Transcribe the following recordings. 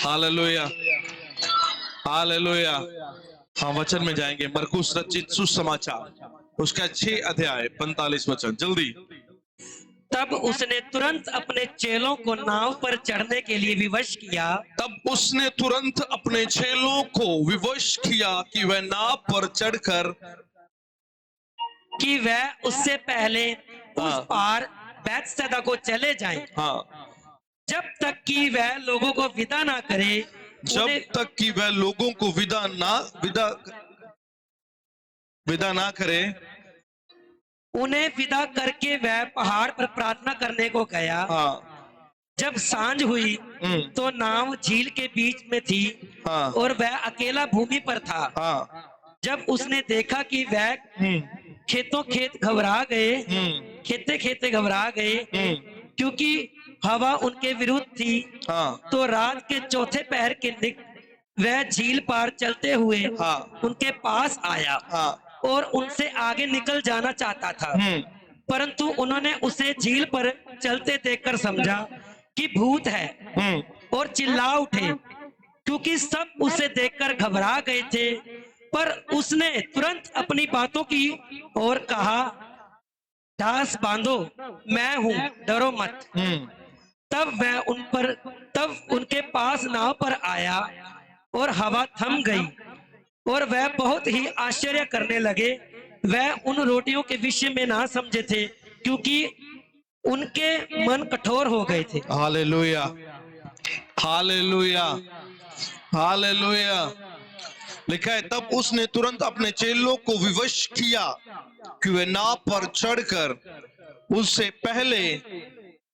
Hallelujah, hallelujah. हाँ, वचन में जाएंगे। मरकुस रचित सुसमाचार उसका 6 अध्याय 45 वचन, जल्दी। तब उसने तुरंत अपने चेलों को नाव पर चढ़ने के लिए विवश किया। तब उसने तुरंत अपने चेलों को विवश किया कि वह नाव पर चढ़कर कि वह उससे पहले उस पार बैतसैदा को चले जाएं, जब तक कि वह लोगों को विदा ना करे। जब तक कि वह लोगों को विदा ना करे। उन्हें विदा करके वह पहाड़ पर प्रार्थना करने को गया। जब सांझ हुई तो नाव झील के बीच में थी और वह अकेला भूमि पर था। जब उसने देखा कि वह खेते खेते घबरा गए क्योंकि हवा उनके विरुद्ध थी, तो रात के चौथे पहर के वह झील पार चलते हुए उनके पास आया और उनसे आगे निकल जाना चाहता था, परंतु उन्होंने उसे झील पर चलते देखकर समझा कि भूत है और चिल्ला उठे, क्योंकि सब उसे देखकर घबरा गए थे। पर उसने तुरंत अपनी बातों की ओर कहा, दास बांधो, मैं हूं, डरो मत। तब उनके पास नाव पर आया और हवा थम गई और वह बहुत ही आश्चर्य करने लगे। वह उन रोटियों के विषय में ना समझे थे, क्योंकि उनके मन कठोर हो गए थे। Hallelujah, hallelujah, hallelujah. लिखा है, तब उसने तुरंत अपने चेलों को विवश किया कि वे नाव पर चढ़कर उससे पहले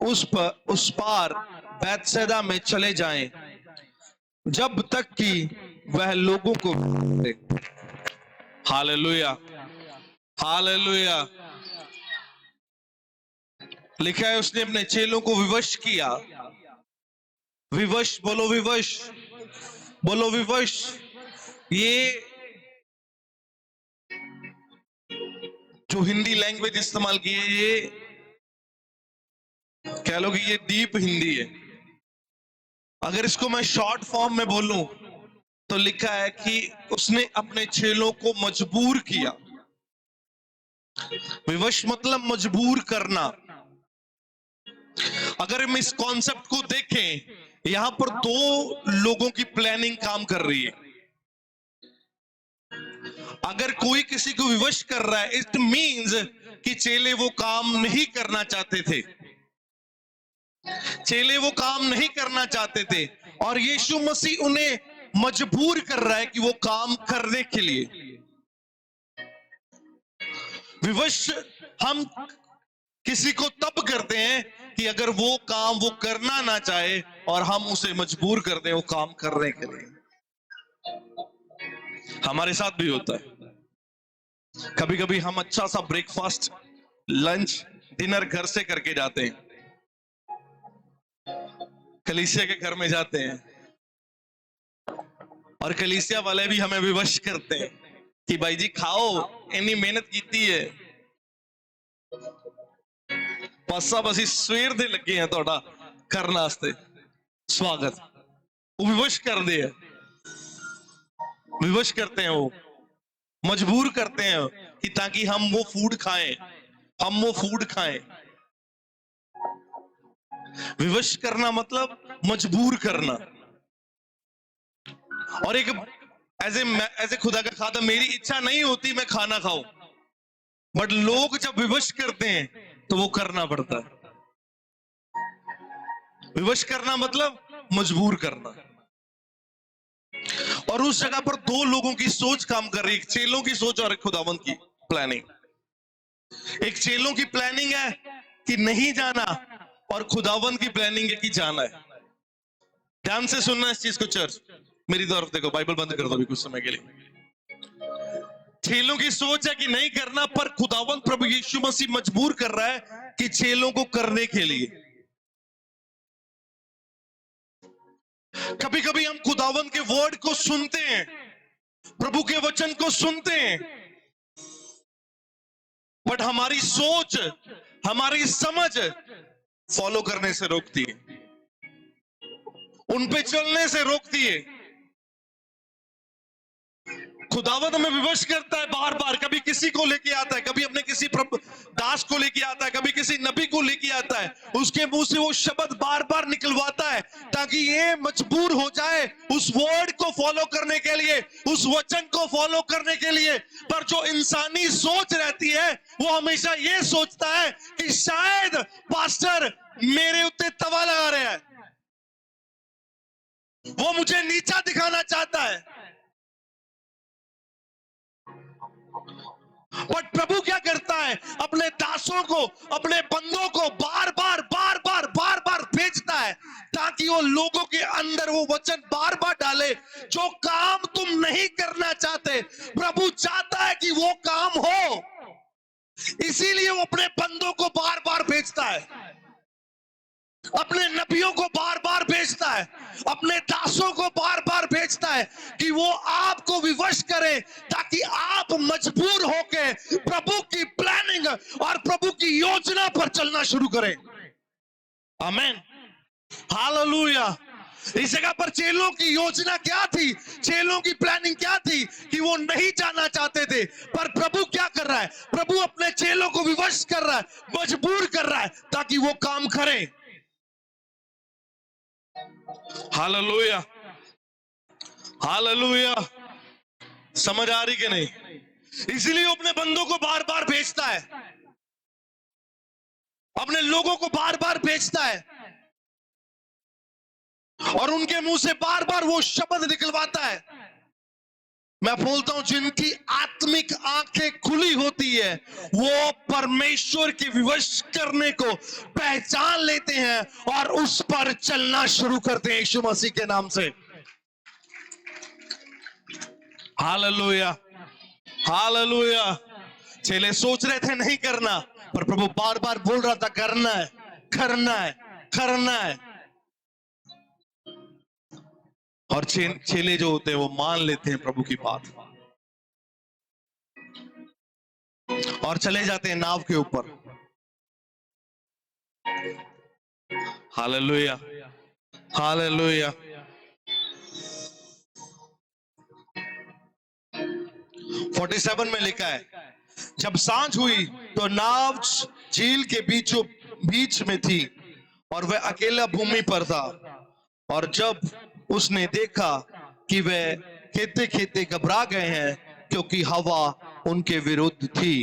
उस पार बैतसैदा में चले जाएं, जब तक कि वह लोगों को। Hallelujah, hallelujah. लिखा है, उसने अपने चेलों को विवश किया। विवश बोलो, विवश बोलो, विवश। ये जो हिंदी लैंग्वेज इस्तेमाल की है, ये कह लो कि ये डीप हिंदी है। अगर इसको मैं शॉर्ट फॉर्म में बोलूं तो लिखा है कि उसने अपने चेलों को मजबूर किया। विवश मतलब मजबूर करना। अगर हम इस कॉन्सेप्ट को देखें, यहां पर 2 लोगों की प्लानिंग काम कर रही है। अगर कोई किसी को विवश कर रहा है, इट मींस कि चेले वो काम नहीं करना चाहते थे। चेले वो काम नहीं करना चाहते थे और यीशु मसीह उन्हें मजबूर कर रहा है कि वो काम करने के लिए। विवश हम किसी को तब करते हैं कि अगर वो काम वो करना ना चाहे और हम उसे मजबूर कर दें वो काम करने के लिए। हमारे साथ भी होता है। कभी कभी हम अच्छा सा ब्रेकफास्ट, लंच, डिनर घर से करके जाते हैं, कलीसिया के घर में जाते हैं और कलीसिया वाले भी हमें विवश करते हैं कि भाई जी खाओ, इतनी मेहनत की है, पासा बसी सवेर दे लगे हैं थोड़ा करने वास्ते स्वागत। वो विवश कर दे, विवश करते हैं, वो मजबूर करते हैं कि ताकि हम वो फूड खाएं, हम वो फूड खाएं। विवश करना मतलब मजबूर करना। और एक ऐसे खुदा का खाता, मेरी इच्छा नहीं होती मैं खाना खाऊं, बट लोग जब विवश करते हैं तो वो करना पड़ता है। विवश करना मतलब मजबूर करना। और उस जगह पर 2 लोगों की सोच काम कर रही है, एक चेलों की सोच और एक खुदावंद की प्लानिंग। एक चेलों की प्लानिंग है कि नहीं जाना और खुदावंद की प्लानिंग है कि जाना है। ध्यान से सुनना इस चीज को चर्च, मेरी तरफ देखो, बाइबल बंद कर दो अभी कुछ समय के लिए। चेलों की सोच है कि नहीं करना, पर खुदावंद प्रभु यीशु मसीह मजबूर कर रहा है कि चेलों को करने के लिए। कभी कभी हम खुदावंद के वर्ड को सुनते हैं, प्रभु के वचन को सुनते हैं, बट हमारी सोच, हमारी समझ फॉलो करने से रोकती है। उन पे चलने से रोकती है। खुदावंद हमें विवश करता है बार बार, कभी किसी को लेके आता है, कभी अपने किसी दास को लेके आता है, कभी किसी नबी को लेके आता है, उसके मुंह से वो शब्द बार बार निकलवाता है ताकि ये मजबूर हो जाए उस वर्ड को फॉलो करने के लिए, उस वचन को फॉलो करने के लिए। पर जो इंसानी सोच रहती है वो हमेशा ये सोचता है कि शायद पास्टर मेरे उत्ते तवा लगा रहे हैं, वो मुझे नीचा दिखाना चाहता है। बट प्रभु क्या करता है, अपने दासों को, अपने बंदों को बार बार भेजता है ताकि वो लोगों के अंदर वो वचन बार बार डाले। जो काम तुम नहीं करना चाहते, प्रभु चाहता है कि वो काम हो, इसीलिए वो अपने बंदों को बार बार भेजता है, अपने नबियों को बार बार भेजता है, अपने दासों को बार बार भेजता है कि वो आपको विवश करें ताकि आप मजबूर होकर प्रभु की प्लानिंग और प्रभु की योजना पर चलना शुरू करें। आमीन, हालेलुया। इस जगह पर चेलों की योजना क्या थी, चेलों की प्लानिंग क्या थी कि वो नहीं जाना चाहते थे, पर प्रभु क्या कर रहा है, प्रभु अपने चेलों को विवश कर रहा है, मजबूर कर रहा है ताकि वो काम करें। Hallelujah, hallelujah. समझ आ रही कि नहीं? इसलिए वो अपने बंदों को बार बार भेजता है, अपने लोगों को बार बार भेजता है और उनके मुंह से बार बार वो शब्द निकलवाता है। मैं बोलता हूं, जिनकी आत्मिक आंखें खुली होती है वो परमेश्वर के विवश करने को पहचान लेते हैं और उस पर चलना शुरू करते हैं यीशु मसीह के नाम से। Hallelujah, hallelujah. चेले सोच रहे थे नहीं करना, पर प्रभु बार बार बोल रहा था करना है, करना है, करना है। और चेले जो होते हैं वो मान लेते हैं प्रभु की बात और चले जाते हैं नाव के ऊपर। Hallelujah, hallelujah. 47 में लिखा है, जब सांझ हुई तो नाव झील के बीचों बीच में थी और वह अकेला भूमि पर था। और जब उसने देखा कि वे खेते खेते घबरा गए हैं क्योंकि हवा उनके विरुद्ध थी।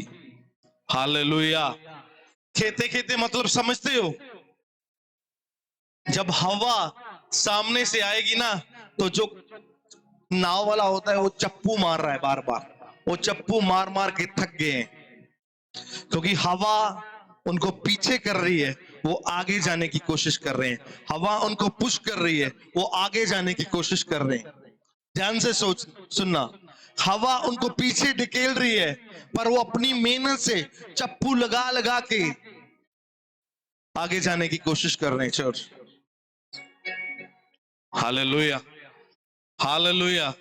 हालेलुया। खेते खेते मतलब समझते हो, जब हवा सामने से आएगी ना तो जो नाव वाला होता है वो चप्पू मार रहा है बार बार, वो चप्पू मार मार के थक गए हैं क्योंकि हवा उनको पीछे कर रही है, वो आगे जाने की कोशिश कर रहे हैं। हवा उनको पुश कर रही है, वो आगे जाने की कोशिश कर रहे हैं। ध्यान से सुनना, हवा उनको पीछे ढकेल रही है पर वो अपनी मेहनत से चप्पू लगा लगा के आगे जाने की कोशिश कर रहे हैं। Church, hallelujah, hallelujah.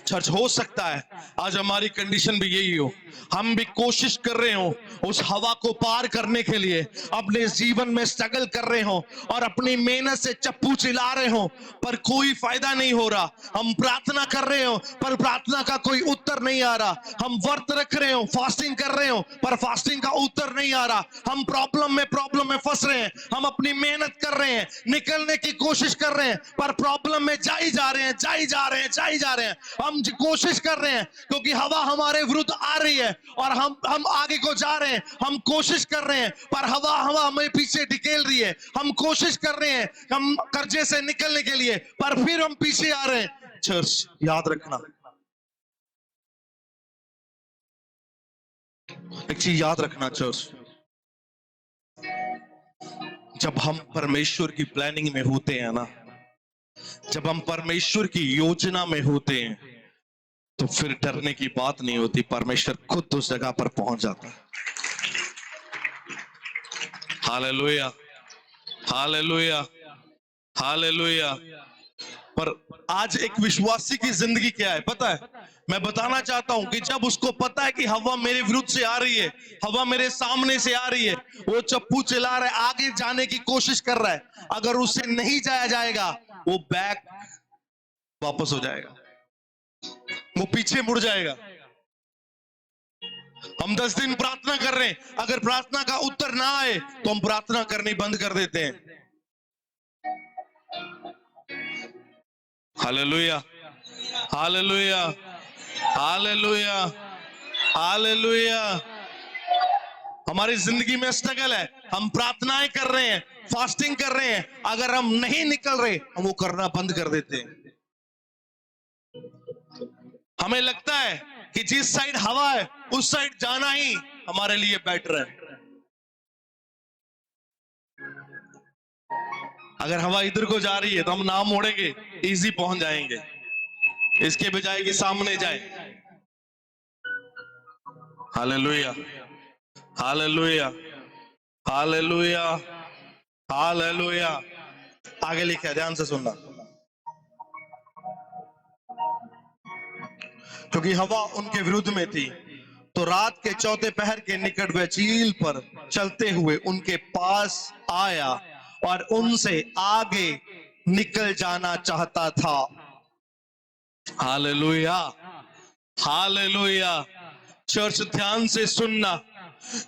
चर्च, हो सकता है आज हमारी कंडीशन भी यही हो, हम भी कोशिश कर रहे हो उस हवा को पार करने के लिए, अपने जीवन में स्ट्रगल कर रहे हो और अपनी मेहनत से चप्पू चिल्ला रहे हो पर कोई फायदा नहीं हो रहा। हम प्रार्थना कर रहे हो पर प्रार्थना का कोई उत्तर नहीं आ रहा। हम व्रत रख रहे हो, फास्टिंग कर रहे हो पर फास्टिंग का उत्तर नहीं आ रहा। हम प्रॉब्लम में फंस रहे हैं। हम अपनी मेहनत कर रहे हैं, निकलने की कोशिश कर रहे हैं पर प्रॉब्लम में जाई जा रहे हैं। हम कोशिश कर रहे हैं क्योंकि हवा हमारे विरुद्ध आ रही है और हम आगे को जा रहे हैं। हम कोशिश कर रहे हैं पर हवा हमें पीछे ढकेल रही है। हम कोशिश कर रहे हैं हम कर्जे से निकलने के लिए पर फिर हम पीछे आ रहे हैं। चर्च, याद रखना, एक चीज याद रखना चर्च, जब हम परमेश्वर की प्लानिंग में होते हैं ना, जब हम परमेश्वर की योजना में होते हैं तो फिर डरने की बात नहीं होती। परमेश्वर खुद उस जगह पर पहुंच जाता है। Hallelujah, hallelujah, hallelujah. पर आज एक विश्वासी की जिंदगी क्या है पता है? मैं बताना चाहता हूं कि जब उसको पता है कि हवा मेरे विरुद्ध से आ रही है, हवा मेरे सामने से आ रही है, वो चप्पू चला रहा है, आगे जाने की कोशिश कर रहा है। अगर उससे नहीं जाया जाएगा, वो बैक वापस हो जाएगा, वो पीछे मुड़ जाएगा। हम 10 दिन प्रार्थना कर रहे हैं, अगर प्रार्थना का उत्तर ना आए तो हम प्रार्थना करनी बंद कर देते हैं। Hallelujah, hallelujah, hallelujah, hallelujah. हमारी जिंदगी में स्ट्रगल है, हम प्रार्थनाएं कर रहे हैं, फास्टिंग कर रहे हैं, अगर हम नहीं निकल रहे, हम वो करना बंद कर देते हैं। हमें लगता है कि जिस साइड हवा है उस साइड जाना ही हमारे लिए बेटर है। अगर हवा इधर को जा रही है तो हम ना मोड़ेंगे, इजी पहुंच जाएंगे, इसके बजाय कि सामने जाए। Hallelujah, hallelujah, hallelujah, hallelujah. आगे लिखा, ध्यान से सुनना। क्योंकि हवा उनके विरुद्ध में थी, तो रात के चौथे पहर के निकट वह झील पर चलते हुए उनके पास आया और उनसे आगे निकल जाना चाहता था। Hallelujah, hallelujah. चर्च ध्यान से सुनना,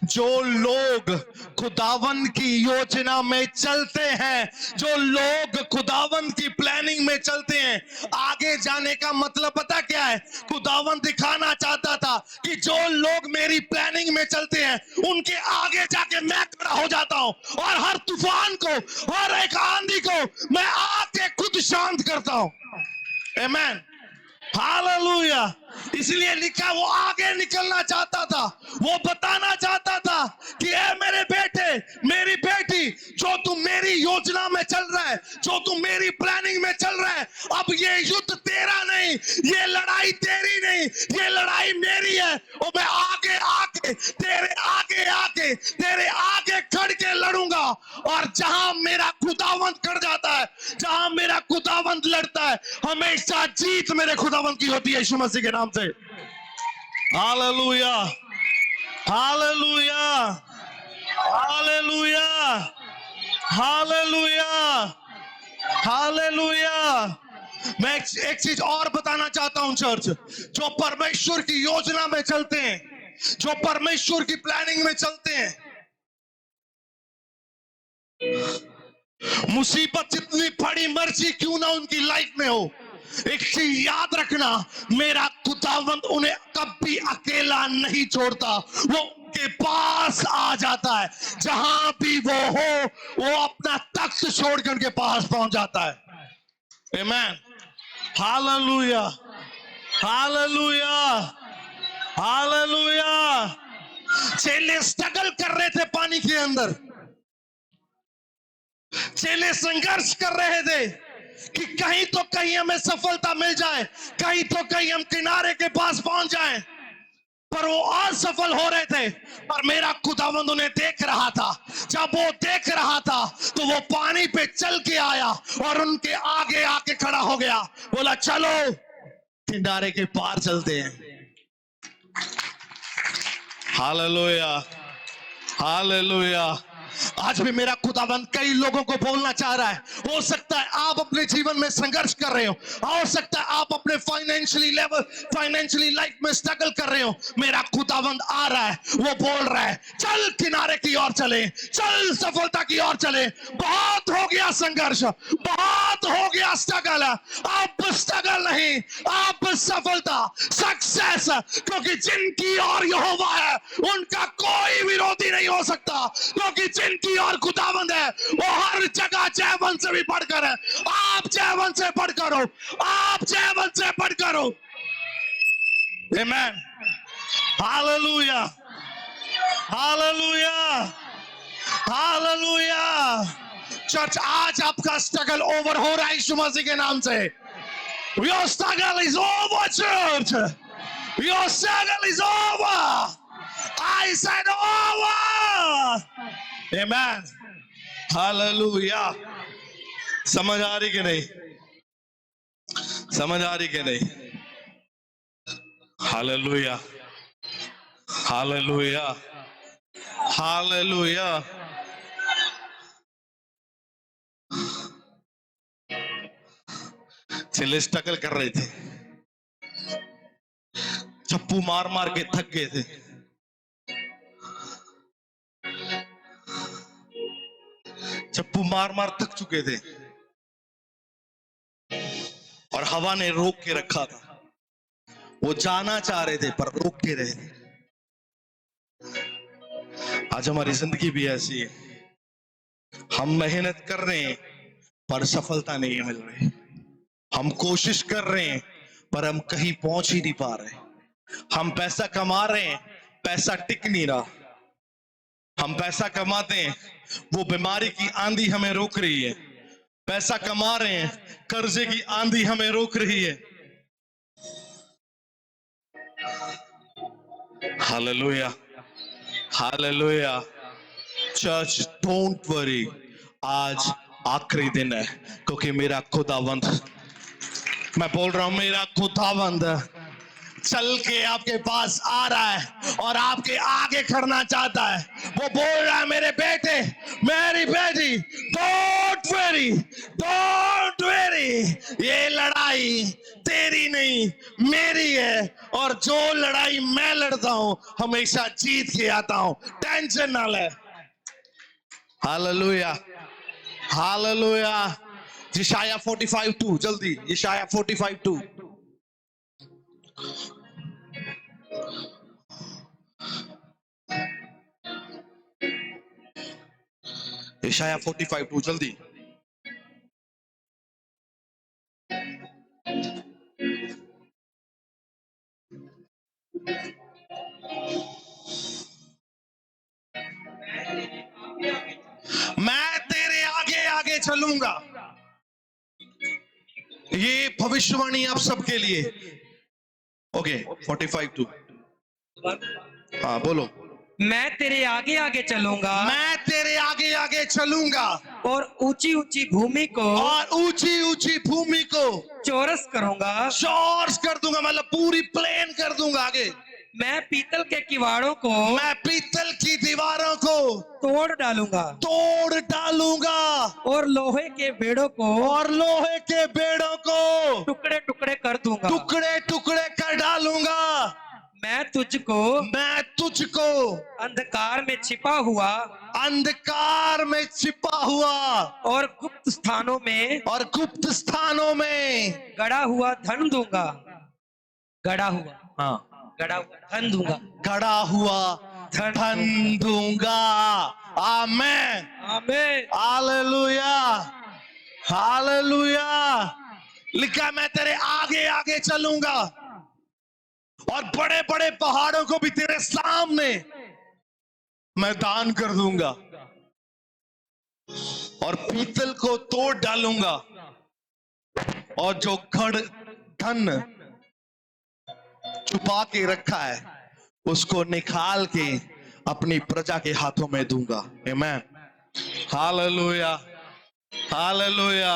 जो लोग खुदावन की योजना में चलते हैं, जो लोग खुदावन की प्लानिंग में चलते हैं, आगे जाने का मतलब पता क्या है? खुदावन दिखाना चाहता था कि जो लोग मेरी प्लानिंग में चलते हैं उनके आगे जाके मैं खड़ा हो जाता हूं और हर तूफान को, हर एक आंधी को मैं आके खुद शांत करता हूं। आमीन, हालेलुया। इसलिए लिखा, वो आगे निकलना चाहता था, वो बताना चाहता था कि ए मेरे बेटे, मेरी बेटी, जो तू मेरी योजना में चल रहा है, जो तू मेरी प्लानिंग में चल रहा है, अब ये युद्ध तेरा नहीं, ये लड़ाई तेरी नहीं, ये लड़ाई मेरी है। और मैं आगे आके तेरे आगे खड़ के लड़ूंगा। और जहां मेरा खुदावंद खड़ जाता है, जहां मेरा खुदावंद लड़ता है, हमेशा जीत मेरे खुदावंद की होती है, यीशु मसीह के नाम से। Hallelujah, hallelujah, hallelujah, hallelujah, hallelujah. मैं एक चीज और बताना चाहता हूं चर्च, जो परमेश्वर की योजना में चलते हैं, जो परमेश्वर की प्लानिंग में चलते हैं, मुसीबत जितनी बड़ी मर्जी क्यों ना उनकी लाइफ में हो, एक चीज याद रखना, मेरा खुदावंद उन्हें कभी अकेला नहीं छोड़ता। वो उनके पास आ जाता है, जहां भी वो हो, वो अपना तख्त छोड़कर उनके पास पहुंच जाता है। आमीन, हालेलुया, हालेलुया, हालेलुया। चेले स्ट्रगल कर रहे थे पानी के अंदर, चेले संघर्ष कर रहे थे कि कहीं तो कहीं हमें सफलता मिल जाए, कहीं तो कहीं हम किनारे के पास पहुंच जाएं, पर वो असफल हो रहे थे। पर मेरा खुदावंद उन्हें देख रहा था। जब वो देख रहा था तो वो पानी पे चल के आया और उनके आगे आके खड़ा हो गया, बोला चलो किनारे के पार चलते हैं। Hallelujah, hallelujah. आज भी मेरा खुदाबंद कई लोगों को बोलना चाह रहा है। हो सकता है आप अपने जीवन में संघर्ष कर रहे हो सकता है आप अपने फाइनेंशियली लाइफ में स्ट्रगल कर रहे हो। मेरा खुदाबंद आ रहा है, वो बोल रहा है चल किनारे की ओर चले, चल सफलता की ओर चले। बहुत हो गया संघर्ष, बहुत हो गया स्ट्रगल, अब स्ट्रगल नहीं, अब सफलता, सक्सेस। क्योंकि जिनकी ओर यहोवा है उनका कोई विरोधी नहीं हो सकता, क्योंकि जिनकी ओर खुदावंद है वो हर जगह जयवंत से भी बढ़कर है। आप जयवंत से बढ़कर हो, आप जयवंत से बढ़कर हो। आमीन, हालेलुया, हालेलुया, हालेलुया। चर्च आज आपका स्ट्रगल ओवर हो रहा है यीशु मसीह के नाम से। Your struggle is over, church. Your struggle is over. I said over. Amen. Hallelujah. समझ आ रही कि नहीं? समझ आ रही कि नहीं? Hallelujah, hallelujah, hallelujah. चले स्ट्रगल कर रहे थे, चप्पू मार मार के थक गए थे। चप्पू मार मार थक चुके थे और हवा ने रोक के रखा था। वो जाना चाह रहे थे पर रोक के रहे थे। आज हमारी जिंदगी भी ऐसी है, हम मेहनत कर रहे हैं पर सफलता नहीं मिल रही। हम कोशिश कर रहे हैं पर हम कहीं पहुंच ही नहीं पा रहे। हम पैसा कमा रहे हैं, पैसा टिक नहीं रहा। हम पैसा कमाते हैं, वो बीमारी की आंधी हमें रोक रही है। पैसा कमा रहे हैं, कर्जे की आंधी हमें रोक रही है। Hallelujah, hallelujah. Church, don't worry, आज आखिरी दिन है, क्योंकि मेरा खुदावंद, मैं बोल रहा हूं, मेरा खुदावंद चल के आपके पास आ रहा है और आपके आगे करना चाहता है। वो बोल रहा है, मेरे बेटे, मेरी बेटी, डोंट वेरी, डोंट वेरी। ये लड़ाई तेरी नहीं मेरी है, और जो लड़ाई मैं लड़ता हूं हमेशा जीत के आता हूं। टेंशन ना ले। Hallelujah, hallelujah. यशायाह 45:2, जल्दी, यशायाह 45:2। यशायाह 45:2, जल्दी। मैं तेरे आगे आगे चलूंगा। ये भविष्यवाणी आप सबके लिए। ओके, 45:2। हाँ बोलो। मैं तेरे आगे आगे चलूंगा, मैं तेरे आगे आगे चलूंगा और ऊंची ऊंची भूमि को, और ऊंची ऊंची भूमि को चौरस करूंगा, चौरस कर दूंगा, मतलब पूरी प्लेन कर दूंगा। आगे, मैं पीतल के किवाड़ों को, मैं पीतल की दीवारों को तोड़ डालूंगा, तोड़ डालूंगा, और लोहे के बेड़ों को, और लोहे के बेड़ों को टुकड़े टुकड़े कर दूंगा। टुकड़े टुकड़े कर डालूंगा। मैं तुझको अंधकार में छिपा हुआ, अंधकार में छिपा हुआ, और गुप्त स्थानों में, और गुप्त स्थानों में गड़ा हुआ धन दूंगा। गड़ा हुआ, हाँ, गड़ा हुआ धन दूंगा। गड़ा हुआ धन दूंगा। आमेन, आमीन। Hallelujah, hallelujah. लिखा, मैं तेरे आगे आगे चलूंगा और बड़े बड़े पहाड़ों को भी तेरे सामने मैं दान कर दूंगा, और पीतल को तोड़ डालूंगा, और जो घड़ धन छुपा के रखा है उसको निकाल के अपनी प्रजा के हाथों में दूंगा। आमीन, hallelujah, hallelujah,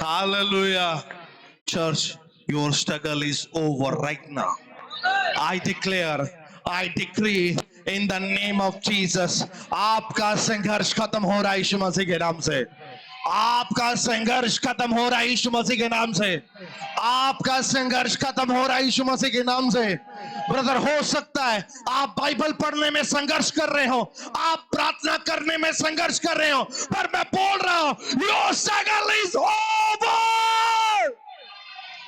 hallelujah. Church, your struggle is over right now. I declare, I decree in the name of Jesus, आपका संघर्ष खत्म हो रहा है यीशु मसीह के नाम से। आपका संघर्ष खत्म हो रहा है यीशु मसीह के नाम से। आपका संघर्ष खत्म हो रहा है यीशु मसीह के नाम से। ब्रदर, हो सकता है आप बाइबल पढ़ने में संघर्ष कर रहे हो, आप प्रार्थना करने में संघर्ष कर रहे हो, पर मैं बोल रहा हूं, your struggle is over.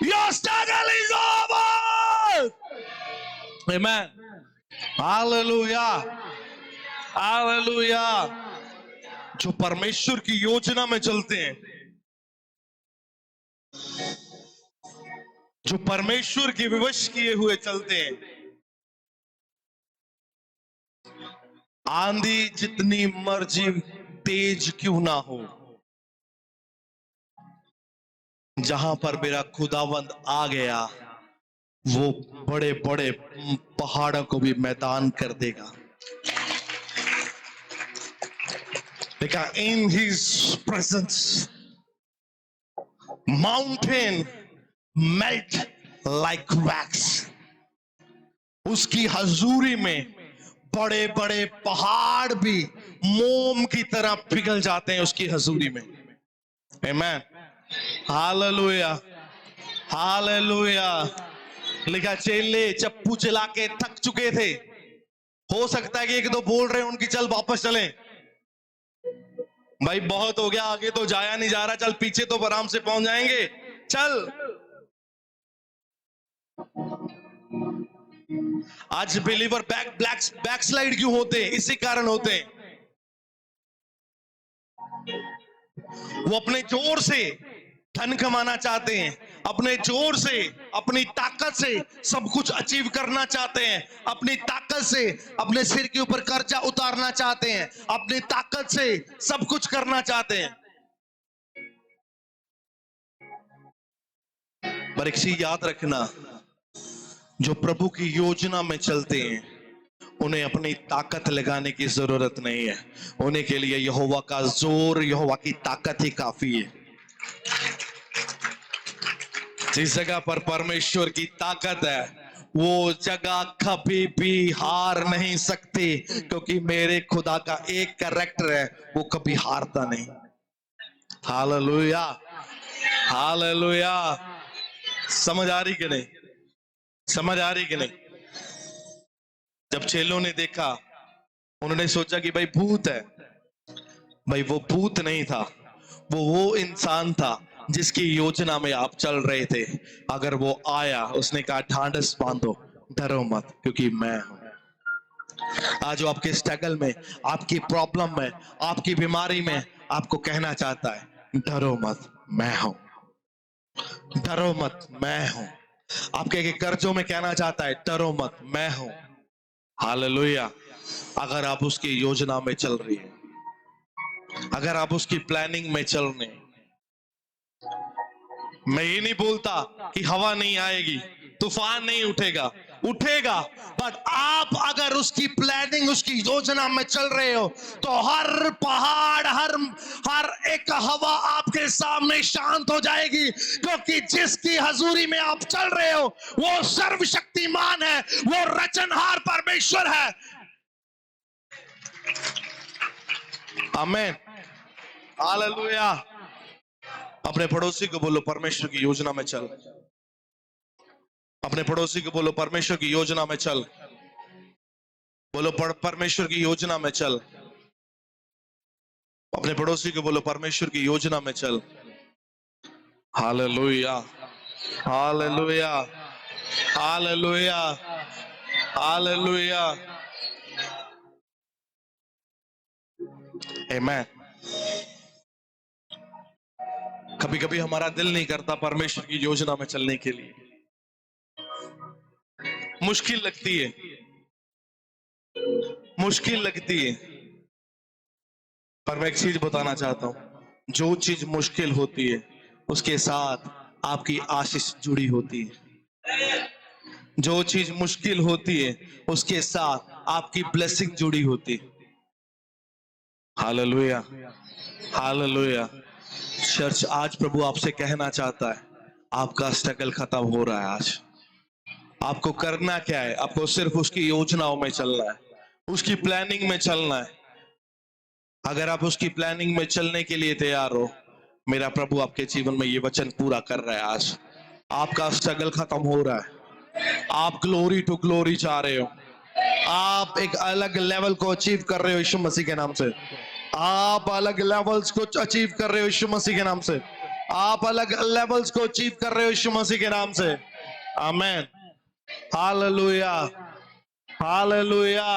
Your struggle is over. Amen. Hallelujah. Hallelujah. जो परमेश्वर की योजना में चलते हैं, जो परमेश्वर के विवश किए हुए चलते हैं, आंधी जितनी मर्जी तेज क्यों ना हो, जहां पर मेरा खुदावंद आ गया, वो बड़े बड़े पहाड़ों को भी मैदान कर देगा। देखा, in his presence mountain melt like wax, उसकी हजूरी में बड़े बड़े पहाड़ भी मोम की तरह पिघल जाते हैं उसकी हजूरी में। आमीन, हालेलुया, हालेलुया। लिखा चेले चप्पू चला के थक चुके थे। हो सकता है कि एक दो बोल रहे हैं उनकी चल वापस चलें, भाई बहुत हो गया, आगे तो जाया नहीं जा रहा, चल पीछे तो आराम से पहुंच जाएंगे, चल। आज बिलीवर बैकस्लाइड क्यों होते हैं? इसी कारण होते हैं। वो अपने जोर से धन कमाना चाहते हैं, अपने जोर से अपनी ताकत से सब कुछ अचीव करना चाहते हैं, अपनी ताकत से अपने सिर के ऊपर कर्जा उतारना चाहते हैं, अपनी ताकत से सब कुछ करना चाहते हैं। पर एक चीज याद रखना, जो प्रभु की योजना में चलते हैं उन्हें अपनी ताकत लगाने की जरूरत नहीं है। उन्हें के लिए यहोवा का जोर, यहोवा की ताकत ही काफी है। जिस जगह पर परमेश्वर की ताकत है वो जगह कभी भी हार नहीं सकती, क्योंकि मेरे खुदा का एक कैरेक्टर है, वो कभी हारता नहीं। Hallelujah, hallelujah. समझ आ रही कि नहीं? समझ आ रही कि नहीं? जब चेलों ने देखा, उन्होंने सोचा कि भाई भूत है। भाई वो भूत नहीं था, वो इंसान था जिसकी योजना में आप चल रहे थे। अगर वो आया, उसने कहा ढांढस बांधो, डरो मत, क्योंकि मैं हूं। आज वो आपके स्ट्रगल में, आपकी प्रॉब्लम में, आपकी बीमारी में आपको कहना चाहता है डरो मत, मैं हूं। डरो मत, मैं हूं। आपके कर्जों में कहना चाहता है डरो मत, मैं हूं। हालेलुया। अगर आप उसकी योजना में चल रही हैं, अगर आप उसकी प्लानिंग में चल रहे हैं, मैं ये नहीं बोलता कि हवा नहीं आएगी, तूफान नहीं उठेगा, उठेगा, बट आप अगर उसकी प्लानिंग, उसकी योजना में चल रहे हो तो हर पहाड़, हर एक हवा आपके सामने शांत हो जाएगी, क्योंकि जिसकी हजूरी में आप चल रहे हो वो सर्वशक्तिमान है, वो रचनहार परमेश्वर है। आमीन, हालेलुया। अपने पड़ोसी को बोलो परमेश्वर की योजना में चल। अपने पड़ोसी को बोलो परमेश्वर की योजना में चल। बोलो परमेश्वर की योजना में चल। अपने पड़ोसी को बोलो परमेश्वर की योजना में चल। Hallelujah, hallelujah, hallelujah, hallelujah. आमीन। कभी कभी हमारा दिल नहीं करता परमेश्वर की योजना में चलने के लिए, मुश्किल लगती है, मुश्किल लगती है। पर मैं एक चीज बताना चाहता हूं, जो चीज मुश्किल होती है उसके साथ आपकी आशीष जुड़ी होती है। जो चीज मुश्किल होती है उसके साथ आपकी ब्लेसिंग जुड़ी होती है। Hallelujah, hallelujah. चर्च, आज प्रभु आपसे कहना चाहता है, आपका स्ट्रगल खत्म हो रहा है। आज आपको करना क्या है? आपको सिर्फ उसकी योजनाओं में चलना है, उसकी प्लानिंग में चलना है। अगर आप उसकी प्लानिंग में चलने के लिए तैयार हो, मेरा प्रभु आपके जीवन में ये वचन पूरा कर रहा है। आज आपका स्ट्रगल खत्म हो रहा है, आप ग्लोरी टू ग्लोरी जा रहे हो, आप एक अलग लेवल को अचीव कर रहे हो यीशु मसीह के नाम से। आप अलग लेवल्स को अचीव कर रहे हो यीशु मसीह के नाम से। आप अलग लेवल्स को अचीव कर रहे हो यीशु मसीह के नाम से। आमीन, हालेलुया, हालेलुया।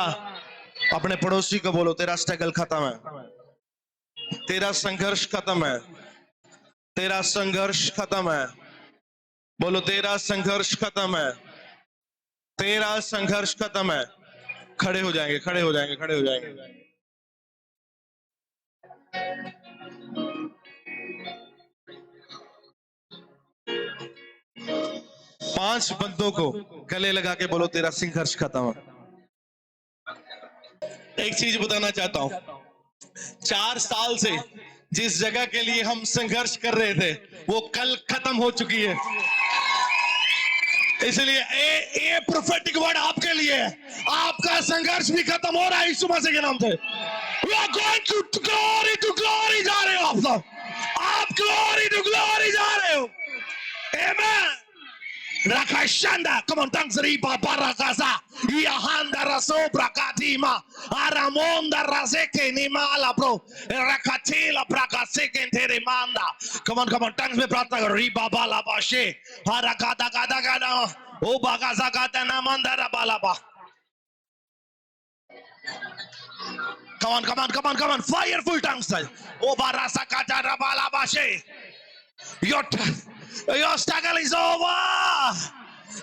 अपने पड़ोसी को बोलो तेरा स्ट्रगल खत्म है, तेरा संघर्ष खत्म है, तेरा संघर्ष खत्म है। बोलो तेरा संघर्ष खत्म है, तेरा संघर्ष खत्म है। खड़े हो जाएंगे, खड़े हो जाएंगे, खड़े हो जाएंगे। पांच बंदों को गले लगा के बोलो तेरा संघर्ष खत्म है। एक चीज बताना चाहता हूं, 4 साल से जिस जगह के लिए हम संघर्ष कर रहे थे वो कल खत्म हो चुकी है। इसलिए ये प्रोफेटिक वर्ड आपके लिए है। आपका संघर्ष भी खत्म हो रहा है यीशु मसीह के नाम से। You are going to glory जा रहे हो आप सब। आप glory to glory जा रहे हो। Amen. Rakashanda, come on, thanks riba barakaza. Yahanda raso brakatima. Aramonda razeke nimala bro. Rakatila brakaseke terimanda. Come on, thanks में प्रार्थना करो। रिबा बाला बाशे. Harakada gada gada. O bagaza gada namanda rabalaba. Come on. Fire full tongues. O barasa kata rabala bashe. Your struggle is over.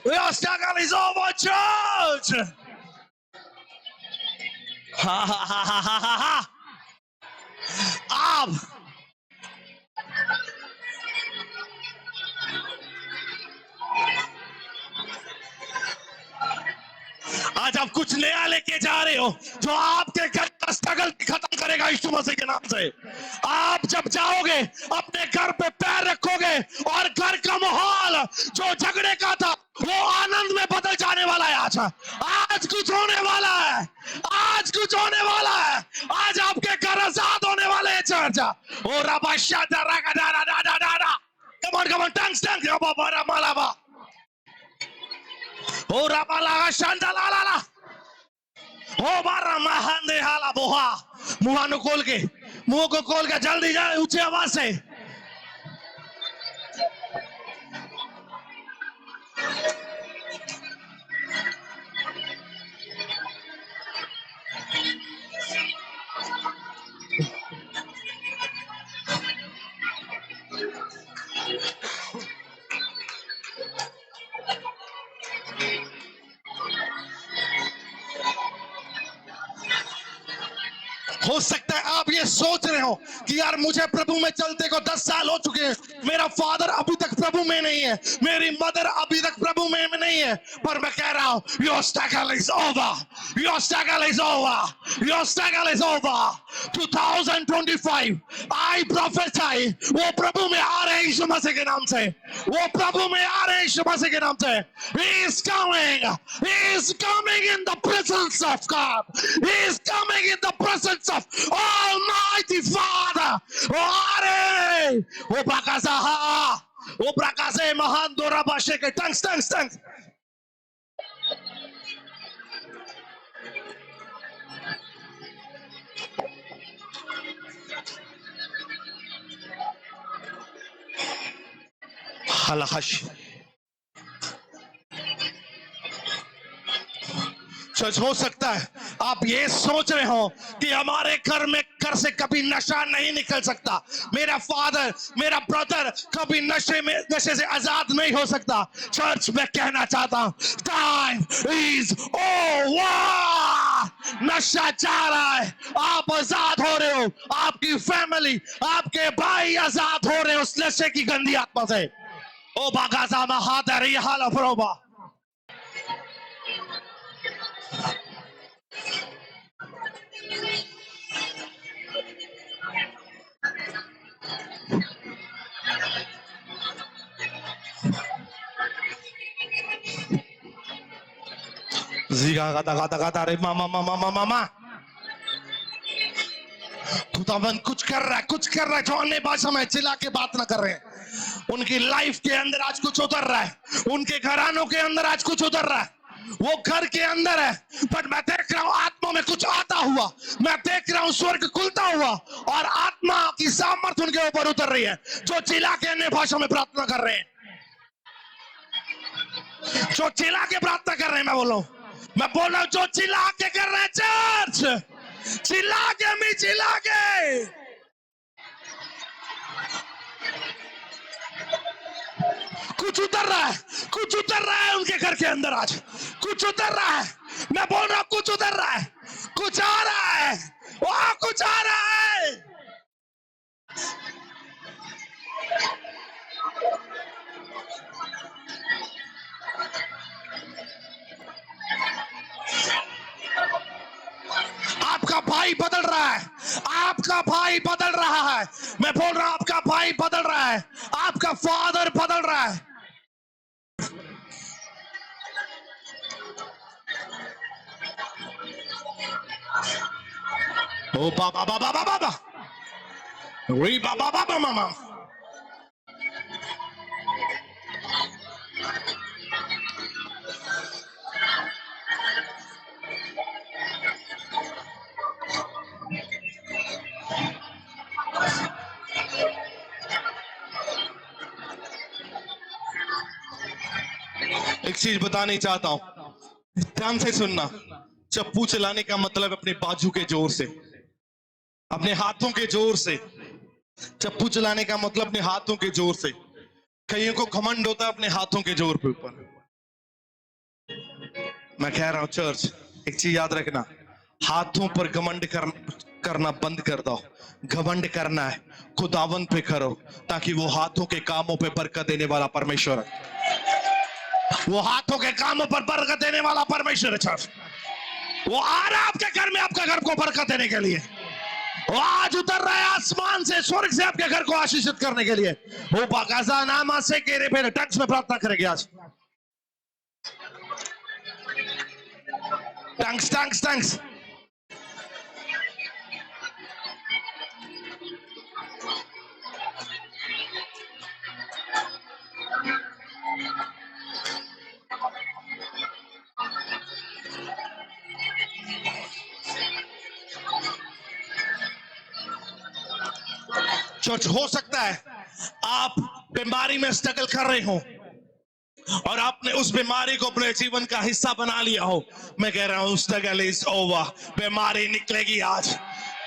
Your struggle is over, church. Ha. अब आज आप कुछ नया लेके जा रहे हो जो आपके घर का स्ट्रगल खत्म करेगा यीशु मसीह के नाम से। आप जब जाओगे अपने घर पे पैर रखोगे और घर का माहौल जो झगड़े का था वो आनंद में बदल जाने वाला है। आज कुछ होने वाला है। आज कुछ होने वाला है। आज आपके घर आजाद होने वाले हैं चर्च। ओ रबाशा दरा गदारा दादा दादा। Come on, thanks. Rabba bara malaba. O rabala shanda la la la. ओ बारा महंदे हाला बोहा। मुंह को खोल के जल्दी जा ऊंची आवाज से। हो सकता है आप ये सोच रहे हो कि यार मुझे प्रभु में चलते को 10 साल हो चुके हैं, मेरा फादर अभी तक प्रभु में नहीं है, मेरी मदर अभी तक प्रभु में नहीं है। पर मैं कह रहा हूं your struggle is over. Your struggle is over. Your struggle is over. 2025 I prophesy वो प्रभु में आ रहे हैं यीशु मसीह के नाम से। वो प्रभु में आ रहे हैं यीशु मसीह के नाम से। He is coming. He is coming in the presence of God. He is coming in the presence of Almighty Father. Ore! O Brakasaha! O Brakase Mahandora Basheke. Thanks. Halakash. सच हो सकता है आप ये सोच रहे हो कि हमारे घर से कभी नशा नहीं निकल सकता, मेरा फादर मेरा ब्रदर कभी नशे से आजाद नहीं हो सकता। चर्च में कहना चाहता हूं टाइम इज ओवर। नशा जा रहा है, आप आजाद हो रहे हो, आपकी फैमिली आपके भाई आजाद हो रहे हो उस नशे की गंदी आत्मा से। ओ बागाजा महादरी हाल अफरोबा। Ziga gata रे मामा खुदावन कुछ कर रहा है जो अन्य भाषा में चिल्ला के बात ना कर रहे हैं। उनकी लाइफ के अंदर आज कुछ उतर रहा है, उनके घरानों के अंदर आज कुछ उतर रहा है। वो घर के अंदर है पर मैं देख रहा हूं आत्मा में कुछ आता हुआ, मैं देख रहा हूं स्वर्ग खुलता हुआ और आत्मा की सामर्थ्य उनके ऊपर उतर रही है जो चिल्ला के अन्य भाषा में प्रार्थना कर रहे हैं, जो चिल्ला के प्रार्थना कर रहे हैं। मैं बोल रहा हूं जो चिल्ला के कर रहे हैं चर्च, चिल्ला के कुछ उतर रहा है उनके घर के अंदर। आज कुछ उतर रहा है, मैं बोल रहा हूं कुछ उतर रहा है, कुछ आ रहा है, वहां कुछ आ रहा है। आपका भाई बदल रहा है, आपका भाई बदल रहा है। मैं बोल रहा हूं आपका भाई बदल रहा है, आपका फादर बदल रहा है। ओ बाबा बाबा बाबा बाबा, री बाबा बाबा मामा। एक चीज बतानी चाहता हूं, ध्यान से सुनना। चप्पू चलाने का मतलब अपने बाजू के जोर से, अपने हाथों के जोर से। चप्पू चलाने का मतलब अपने हाथों के जोर से। कईयों को घमंड होता है अपने हाथों के जोर पे ऊपर। मैं कह रहा हूं चर्च, एक चीज याद रखना, हाथों पर घमंड करना बंद कर दो। घमंड करना है खुदावंत पे करो, ताकि वो हाथों के कामों पे बरकत देने वाला परमेश्वर है। वो हाथों के कामों पर बरकत देने वाला परमेश्वर है चर्च। वो आ रहा है आपके घर में, आपका घर को बरकत देने के लिए। वो आज उतर रहा है आसमान से, स्वर्ग से आपके घर को आशीषित करने के लिए। वो बाकाजा नामा से केरे पे टंग्स में प्रार्थना करेंगे आज। Tongues tongues tongues. चर्च, हो सकता है आप बीमारी में स्ट्रगल कर रहे हो और आपने उस बीमारी को अपने जीवन का हिस्सा बना लिया हो। मैं कह रहा हूं स्ट्रगल इज ओवर। बीमारी निकलेगी आज,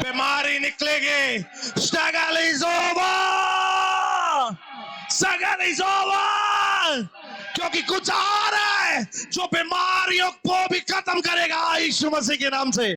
बीमारी निकलेगी। Struggle is over, struggle is over, क्योंकि कुछ आ रहा है जो बीमारियों को भी खत्म करेगा यीशु मसीह के नाम से।